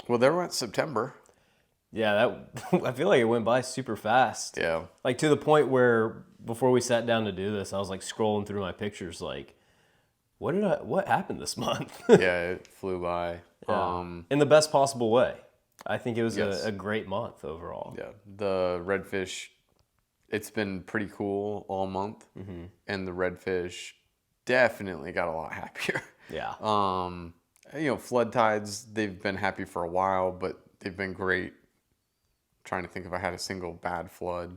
Well, there went September. Yeah, that I feel like it went by super fast. Yeah. Like to the point where before we sat down to do this, I was like scrolling through my pictures like, what happened this month? Yeah, it flew by. Yeah. In the best possible way. I think it was Yes. a great month overall. Yeah, the redfish, it's been pretty cool all month, and the redfish definitely got a lot happier. Yeah. Flood tides, they've been happy for a while, but they've been great. Trying to think if I had a single bad flood.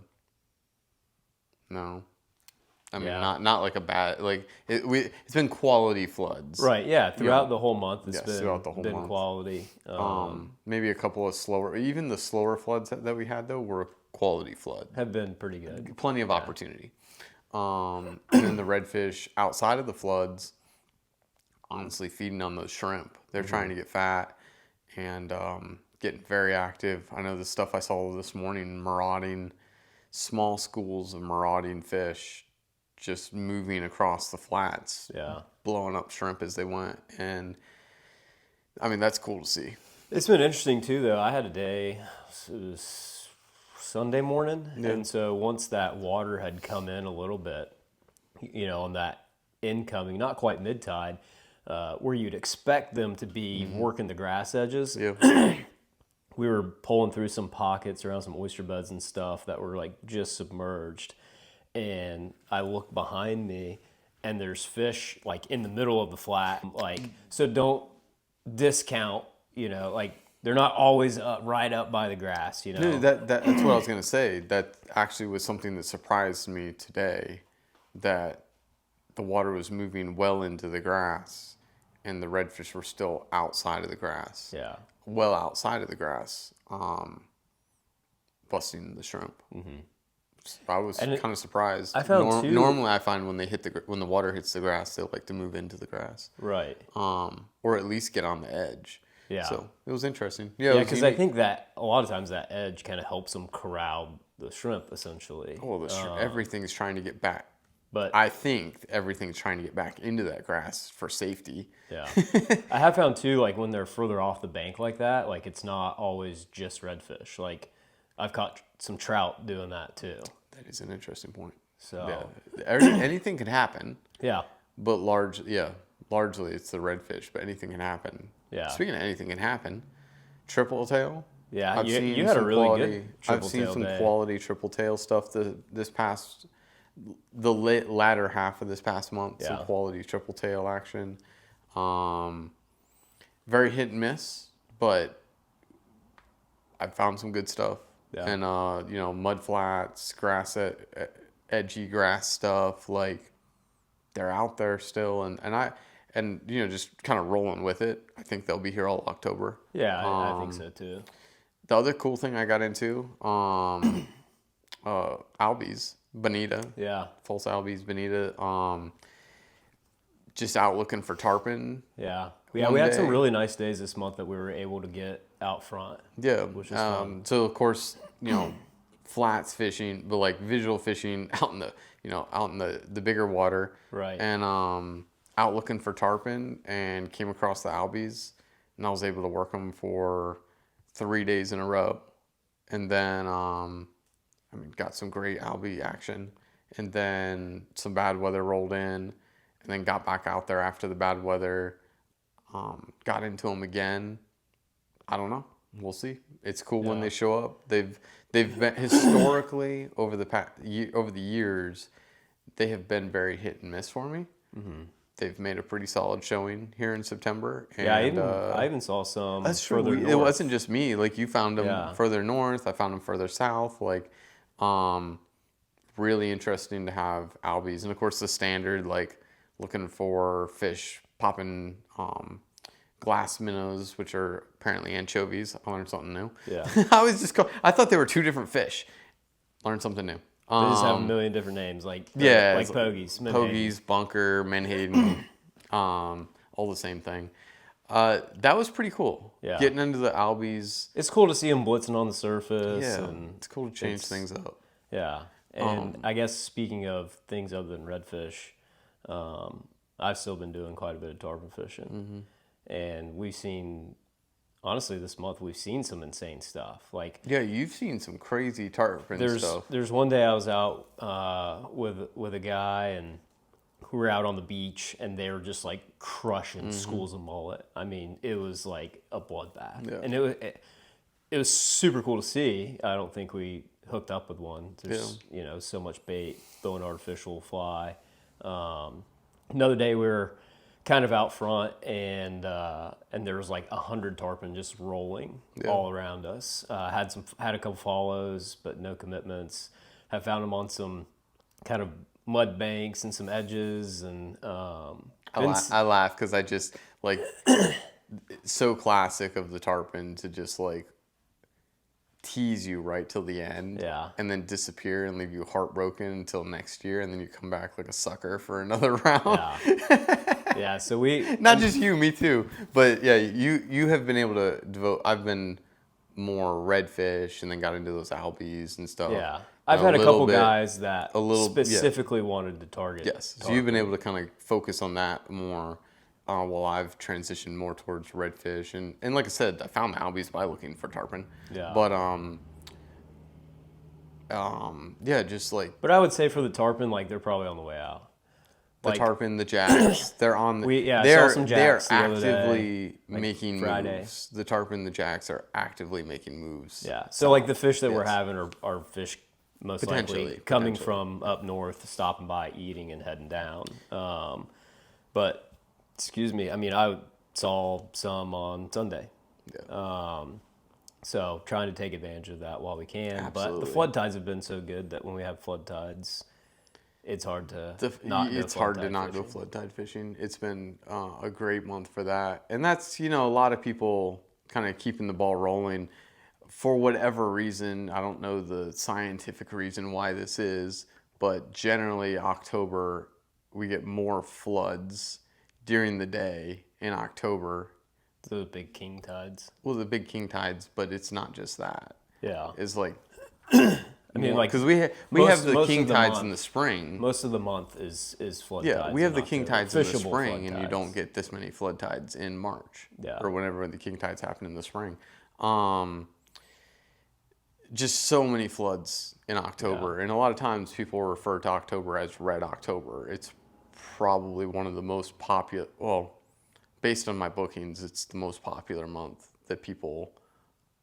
No. I mean, Yeah. not like a bad, like, it's been quality floods. Right, yeah. Throughout the whole month, it's throughout the whole been month. quality. Maybe a couple of slower, even the slower floods that we had, though, were a quality flood. Have been pretty good. Plenty of opportunity. And then the redfish outside of the floods, honestly, feeding on those shrimp. They're trying to get fat and getting very active. I know the stuff I saw this morning, marauding, small schools of marauding fish just moving across the flats, blowing up shrimp as they went. And, I mean, that's cool to see. It's been interesting, too, though. I had a day, it was Sunday morning, and so once that water had come in a little bit, on that incoming, not quite mid-tide, where you'd expect them to be working the grass edges. Yeah. We were pulling through some pockets around some oyster beds and stuff that were like just submerged. And I look behind me and there's fish like in the middle of the flat. Like, so don't discount, like they're not always right up by the grass, No, that's what I was going to say. That actually was something that surprised me today, that the water was moving well into the grass and the redfish were still outside of the grass. Yeah. Well outside of the grass, busting the shrimp. I was kind of surprised. I found too, normally I find when the water hits the grass, they like to move into the grass. Right. Or at least get on the edge. Yeah. So it was interesting. Yeah, because I think that a lot of times that edge kind of helps them corral the shrimp, essentially. Well, everything's trying to get back. But I think everything's trying to get back into that grass for safety. Yeah. I have found too, like when they're further off the bank like that, like it's not always just redfish. Like I've caught some trout doing that too. That is an interesting point. So anything can happen. Yeah. But largely it's the redfish, but anything can happen. Yeah. Speaking of anything can happen, triple tail. Yeah, you had a really good triple I've seen tail some day. quality triple tail stuff the latter half of this past month. Some quality triple tail action. Very hit and miss, but I've found some good stuff. Yeah. And mud flats, edgy grass stuff, like they're out there still, and just kind of rolling with it. I think they'll be here all October. Yeah, I think so too. The other cool thing I got into, albies, bonita. Yeah. False albies, bonita. Just out looking for tarpon. Yeah. We had some really nice days this month that we were able to get out front. Yeah. Which is fun. So of course, flats fishing, but like visual fishing out in the bigger water. Right. And out looking for tarpon and came across the albies, and I was able to work them for 3 days in a row. And then got some great albie action, and then some bad weather rolled in, and then got back out there after the bad weather, got into them again. I don't know. We'll see. It's cool when they show up. They've been historically over the years, they have been very hit and miss for me. Mm-hmm. They've made a pretty solid showing here in September. And, I even saw some that's further true. north. It wasn't just me. Like you found them further north. I found them further south. Like, really interesting to have albies, and of course the standard, like looking for fish popping glass minnows, which are apparently anchovies. I learned something new. Yeah. I thought they were two different fish. Learned something new. They just have a million different names, like pogies, pogies, bunker, menhaden, all the same thing. That was pretty cool. Yeah. Getting into the albies. It's cool to see them blitzing on the surface. Yeah, and it's cool to change things up. Yeah, and I guess speaking of things other than redfish, I've still been doing quite a bit of tarpon fishing, and we've seen honestly, this month we've seen some insane stuff. Like Yeah, you've seen some crazy tarpon stuff. there's one day I was out with a guy, and we were out on the beach, and they were just like crushing schools of mullet. I mean, it was like a bloodbath, Yeah. and it was super cool to see. I don't think we hooked up with one. There's so much bait, throw an artificial fly. Another day we were kind of out front, and there was like 100 tarpon just rolling all around us. Had a couple follows, but no commitments. Have found them on some kind of mud banks and some edges, and I laugh because I just like it's so classic of the tarpon to just like tease you right till the end, Yeah. and then disappear and leave you heartbroken until next year, and then you come back like a sucker for another round. Yeah. So we Not just you, me too. But yeah, you have been able to devote. I've been more redfish, and then got into those albies and stuff. Yeah. I've had a couple guys that specifically wanted to target. Yes. So you've been able to kind of focus on that more, while I've transitioned more towards redfish. And like I said, I found the albies by looking for tarpon. Yeah. But yeah, just like But I would say for the tarpon, like they're probably on the way out. the tarpon, the jacks, they're on the. I they're saw some jacks the other actively day, like making Friday. moves. The tarpon, the jacks are actively making moves. Yeah. So like the fish that we're Yes. having are fish most likely Potentially. coming from up north, stopping by, eating, and heading down. But excuse me, I mean I saw some on Sunday. Yeah. So trying to take advantage of that while we can. Absolutely. But the flood tides have been so good that when we have flood tides, it's hard to not go It's hard to flood not tide go fishing. flood tide fishing. It's been a great month for that, and that's a lot of people kind of keeping the ball rolling for whatever reason. I don't know the scientific reason why this is, but generally October we get more floods during the day in October. Those big king tides. Well, the big king tides, but it's not just that. Yeah. It's like I mean, like because we have the most king of the tides month- in the spring. Most of the month is flood Yeah, tides. we have in the king October. tides in the Fishable spring, flood and you tides. don't get this many flood tides in March, Yeah. or whenever the king tides happen in the spring. Just so many floods in October, and a lot of times people refer to October as Red October. It's probably one of the most popular. Well, based on my bookings, it's the most popular month that people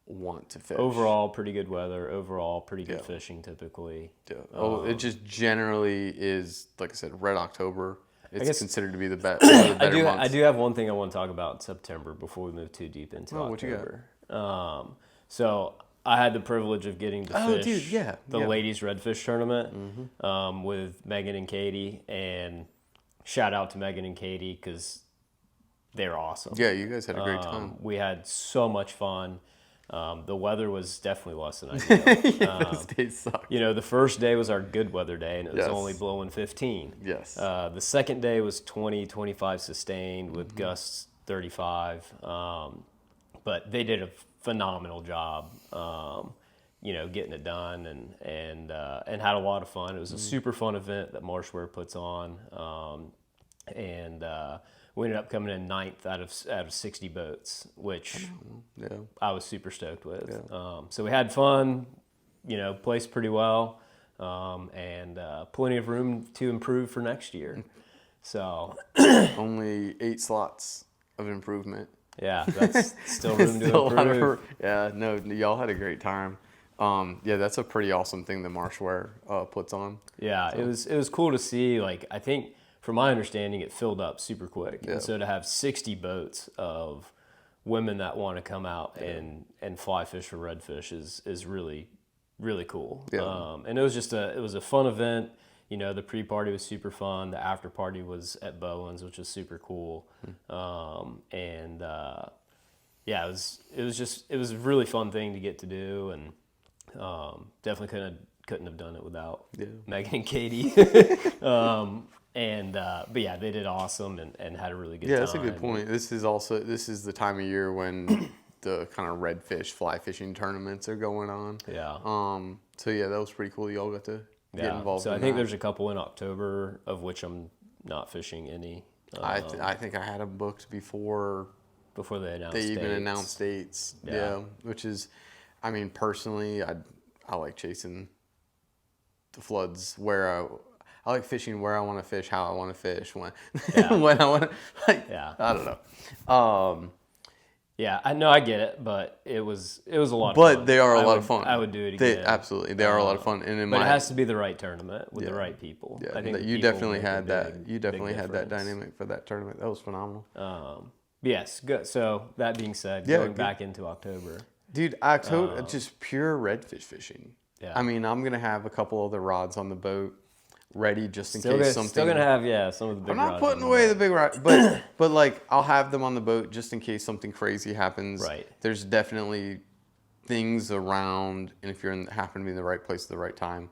want to fish. Overall, pretty good weather. Overall, pretty good fishing typically. Yeah. It just generally is, like I said, Red October. It's guess- considered to be the best. One of the better months. I do have one thing I want to talk about in September before we move too deep into what you October. So I had the privilege of getting to fish the ladies redfish tournament with Megan and Katie, and shout out to Megan and Katie because they're awesome. Yeah, you guys had a great time. We had so much fun. The weather was definitely less than ideal. This day sucked. The first day was our good weather day, and it was Yes. only blowing 15. Yes. The second day was 20, 25 sustained with gusts 35. But they did a phenomenal job, getting it done and had a lot of fun. It was a super fun event that Marshware puts on. We ended up coming in 9th out of 60 boats, which I was super stoked with. Yeah. So we had fun, placed pretty well, and plenty of room to improve for next year. So Only 8 slots of improvement. yeah, that's still room to Still a lot of improve. yeah, no, y'all had a great time. That's a pretty awesome thing that Marshware puts on. Yeah, it was cool to see. Like I think, from my understanding, it filled up super quick. Yeah. And so to have 60 boats of women that want to come out and fly fish for redfish is really, really cool. Yeah. And it was a fun event. The pre-party was super fun. The after party was at Bowen's, which was super cool. It was a really fun thing to get to do, and definitely couldn't have done it without Megan and Katie. But yeah, they did awesome and had a really good time. Yeah, that's a good point. This is the time of year when the kind of redfish fly fishing tournaments are going on. Yeah. So yeah, that was pretty cool. Y'all got to get involved. So in I think that. there's a couple in October, of which I'm not fishing any. I think I had them booked before before they announced they even dates. announced dates. Yeah. Yeah, which is, I mean, personally, I like chasing the floods where I like fishing where I want to fish, how I want to fish, when Yeah. when I want to, like, Yeah. I don't know. Yeah, I know, I get it, but it was a lot of But fun. they are a lot of fun. I would do it They again. absolutely, they are a lot of fun. And in But my, it has to be the right tournament with the Yeah. right people. yeah, I think the you people definitely make a had that. big- You definitely big had that difference. dynamic for that tournament. That was phenomenal. Yes, good. So that being said, Yeah, going good. back into October. Dude, October, just pure redfish fishing. Yeah. I mean, I'm gonna have a couple other rods on the boat ready just in Still, case something. still gonna have some of the big. I'm not rods putting on away the the big rod, but like I'll have them on the boat just in case something crazy happens. Right. There's definitely things around, and if happen to be in the right place at the right time,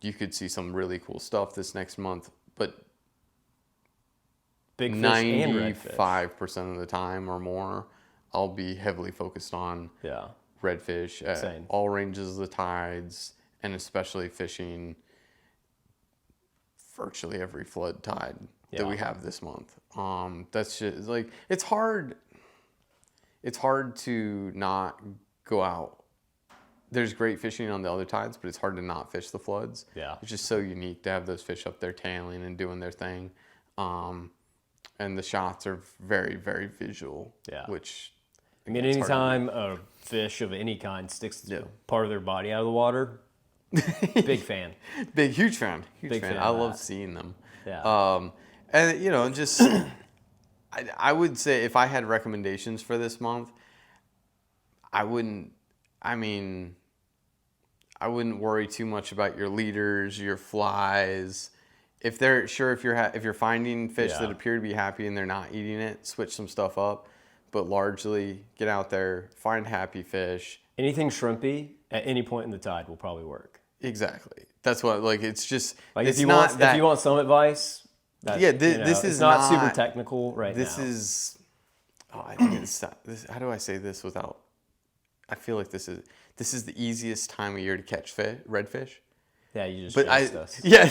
you could see some really cool stuff this next month. But big fish and redfish. 95% of the time or more, I'll be heavily focused on Yeah. redfish at Same. all ranges of the tides, and especially fishing virtually every flood tide that we Yeah. have this month. That's just like it's hard. It's hard to not go out. There's great fishing on the other tides, but it's hard to not fish the floods. Yeah. It's just so unique to have those fish up there tailing and doing their thing. And the shots are very, very visual. Yeah. Which I mean, it's hard to anytime a fish of any kind sticks Yeah. part of their body out of the water, big fan. huge fan. Big fan I of love that. seeing them. Yeah. And you know, just I would say if I had recommendations for this month, I wouldn't. I mean, I wouldn't worry too much about your leaders, your flies. If they're sure if you're finding fish Yeah. that appear to be happy and they're not eating it, switch some stuff up. But largely, get out there, find happy fish. Anything shrimpy at any point in the tide will probably work. Exactly. That's what it's just Like it's if you not want that if you want some advice, that, Yeah, this it's is not super not- technical right this now. is I think it's this. How do I say this without? I feel like this is the easiest time of year to catch redfish. Yeah, you just But jinxed us. yeah,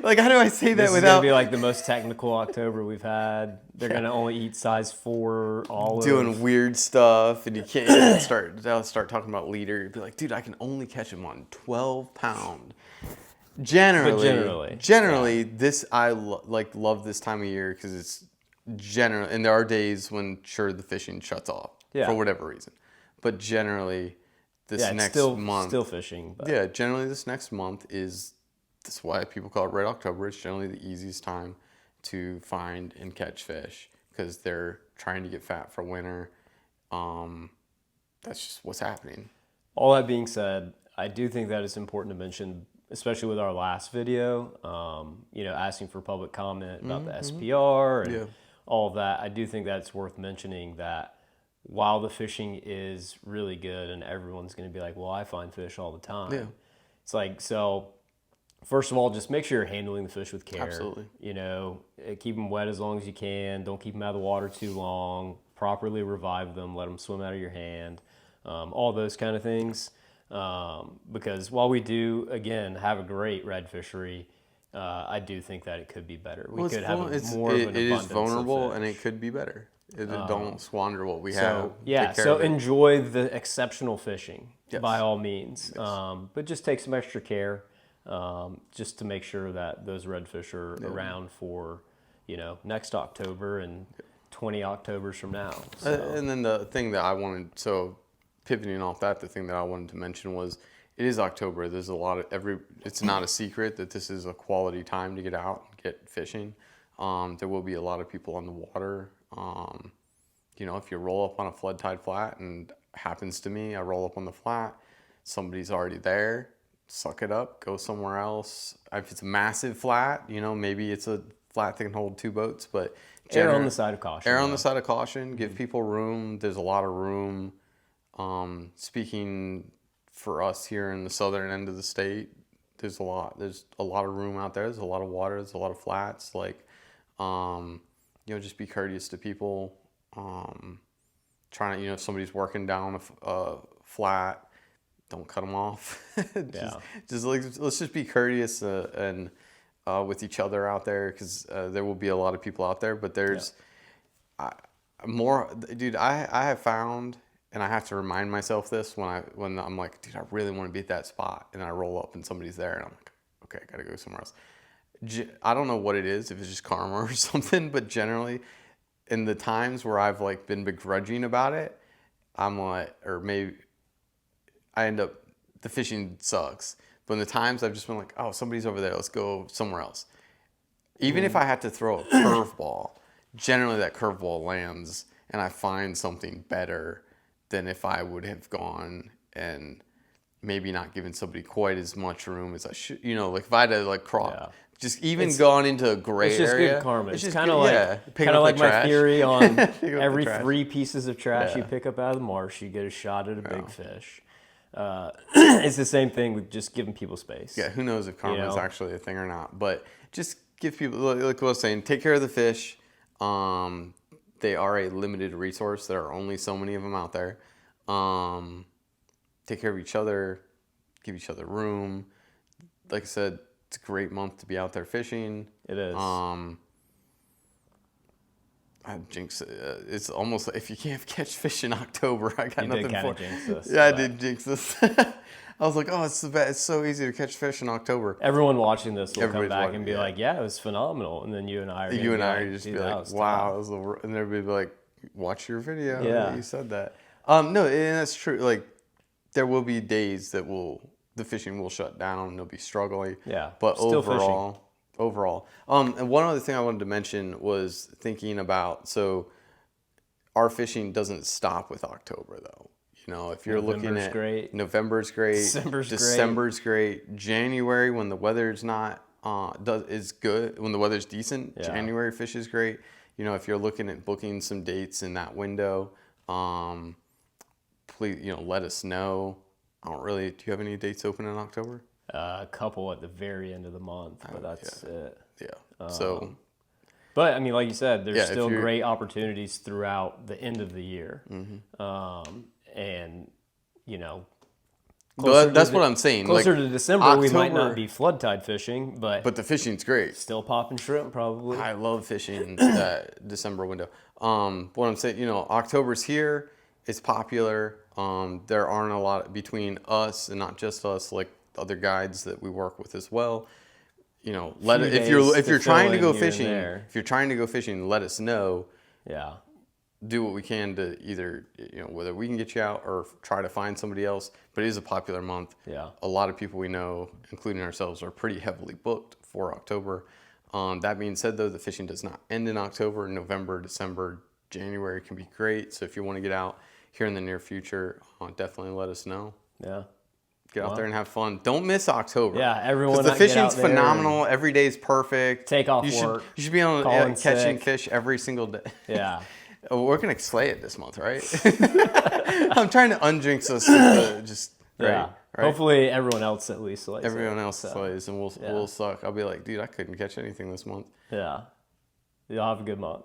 like how do I say that This is without gonna be like the most technical October we've had. They're gonna only eat size 4 olive. doing weird stuff, and you can't start talking about leader. You'd be like, dude, I can only catch them on 12-pound. Generally, this I love this time of year because it's general, and there are days when sure the fishing shuts off for whatever reason, but generally this it's next still, month, still fishing. But yeah, generally this next month is that's why people call it Red October. It's generally the easiest time to find and catch fish because they're trying to get fat for winter. That's just what's happening. all that being said, I do think that it's important to mention, especially with our last video, asking for public comment about the SPR and all of that. I do think that's worth mentioning that while the fishing is really good and everyone's going to be like, well, I find fish all the time. Yeah. It's like, so first of all, just make sure you're handling the fish with care. Absolutely. Keep them wet as long as you can. Don't keep them out of the water too long. Properly revive them. Let them swim out of your hand. All those kind of things. Because while we do, again, have a great red fishery, I do think that it could be better. We could have more of an abundance It is vulnerable of and fish. it could be better. Don't squander what we have. So yeah, Take care so of it. enjoy the exceptional fishing Yes. by all means, but just take some extra care, just to make sure that those redfish are around for, next October and 20 Octobers from now. So, And then the thing that I wanted, pivoting off that, the thing that I wanted to mention was, it is October. There's a lot of it's not a secret that this is a quality time to get out and get fishing. There will be a lot of people on the water. If you roll up on a flood tide flat, and happens to me, I roll up on the flat, somebody's already there, suck it up, go somewhere else. If it's a massive flat, maybe it's a flat that can hold 2 boats, but err on the side of caution. Err on the side of caution. Give people room. There's a lot of room. Speaking for us here in the southern end of the state, there's a lot of room out there. There's a lot of water. There's a lot of flats. Just be courteous to people. Trying to, if somebody's working down a flat, don't cut them off. Let's just be courteous and with each other out there, because there will be a lot of people out there. But more, dude. I have found, and I have to remind myself this when I'm like, dude, I really want to be at that spot, and I roll up and somebody's there, and I'm like, okay, I gotta go somewhere else. I don't know what it is, if it's just karma or something, but generally, in the times where I've like been begrudging about it, I'm like, or maybe I end up, the fishing sucks. But in the times I've just been like, oh, somebody's over there, let's go somewhere else. Even if I have to throw a curveball, generally that curveball lands and I find something better than if I would have gone and maybe not given somebody quite as much room as I should. You know, like if I had to like Yeah. just even gone into a gray It's just area. good karma. It's just kind of good, like yeah, picking kind of up like the my trash. theory on Picking up the every trash. 3 pieces of trash you Yeah. pick up out of the marsh, you get a shot at a big fish. It's the same thing with just giving people space. Yeah, who knows if karma is know? actually a thing or not. But just give people, like what I was saying, take care of the fish. They are a limited resource. There are only so many of them out there. Take care of each other. Give each other room. Like I said, it's a great month to be out there fishing. It is. I jinx it. It's almost like if you can't catch fish in October, I got You nothing did kind for. of jinx this. Yeah, I but did jinx this. I was like, oh, it's the best. It's so easy to catch fish in October. Everyone watching this will come Everybody's back watching, and be yeah. like, yeah, it was phenomenal. And then you and I are You and I like, just "Dude, be that like, was wow, tough." it was and everybody be like, watch your video. Yeah. You said that. No, and that's true. Like, there will be days that the fishing will shut down and they'll be struggling. Yeah, But still overall. And one other thing I wanted to mention was thinking about, so our fishing doesn't stop with October though. You know, if you're looking November's at great. November's great, December's great, January when the weather's not is good, when the weather's decent, Yeah. January fish is great. You know, if you're looking at booking some dates in that window, please, let us know. I don't really. Do you have any dates open in October? A couple at the very end of the month, but that's it. Yeah. So But I mean, like you said, there's Yeah, if still you're- great opportunities throughout the end of the year, Mm-hmm. and you know, that's what I'm saying. Closer Like, to December, we might October- not be flood tide fishing, but But the fishing's great. still popping shrimp probably. I love fishing that December window. What I'm saying, October's here. It's popular. There aren't a lot between us and not just us, like other guides that we work with as well. If you're trying to go fishing, let us know. Yeah, Do what we can to either whether we can get you out or try to find somebody else. But it is a popular month. Yeah. A lot of people we know, including ourselves, are pretty heavily booked for October. That being said, though, the fishing does not end in October. November, December, January can be great. So if you want to get out here in the near future, definitely let us know. yeah. Get out there and have fun. Don't miss October. Yeah, everyone Because the get out fishing's there phenomenal. Every day is perfect. Take off you work, You should be on call in catching sick. fish every single day. Yeah. Oh, we're gonna slay it this month, right? I'm trying to unjinx us. Right, Yeah. right? Hopefully, everyone else at least slays. Everyone it, else so, slays, and we'll suck. I'll be like, dude, I couldn't catch anything this month. Yeah. You'll have a good month.